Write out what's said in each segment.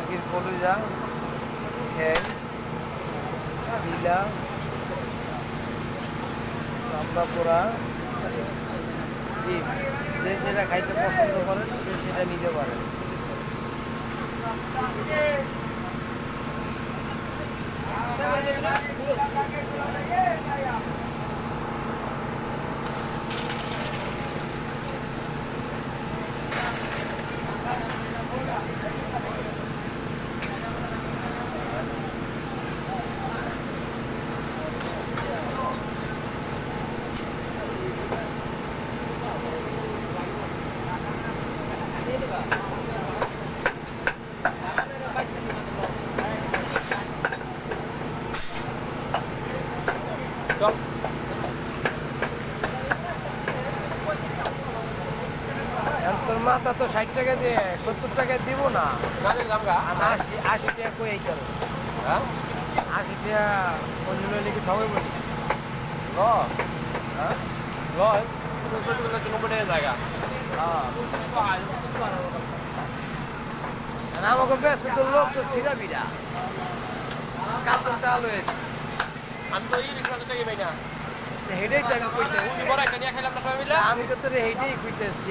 মুরগির কলিজা, ঠ্যাং, পিলা, চামড়া পোড়া, ডিম। যে যেটা খাইতে পছন্দ করেন সে সেটা নিতে পারেন। তোর মাথা তো 60 টাকা দিয়ে 70 টাকায় দিব না। গাড়ির দাম গা 80 টাকা কই এই করো। হ্যাঁ 80 টাকা বলছিল লিখে ঠগে বলি। ল হ্যাঁ ল 90 জায়গা আমাকে ব্যস্ত তো লোক তো সিরাবিরা কাতরটা আলো আমি তো এই রিক্সা টাকা পাই না হেডেই তো আমি কইতেছি। বড় একটা নিয়ে খাইলাম না সবাই মিলে আমি তো তোর হেডেই কইতেছি।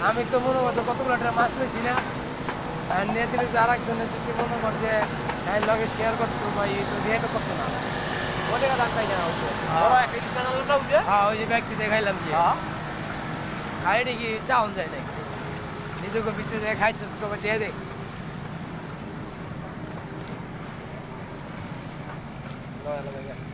আমি তো মনে করতো কতগুলো একটা মাছ পেয়েছি না, আর নিয়ে দিলে যে আর একজনের যদি মনে কর যে লগে শেয়ার করতো বা এই তো রেটও করতো না। ওটা দাম পাই না বড় একটা রিক্সা নালটা উঠে হ্যাঁ ওই যে ব্যক্তি দেখাইলাম যে খাই নাকি চাউন যায় নাকি নিজেকে ভিতরে যায় খাইছো সবাই দিয়ে দেখ। ল ল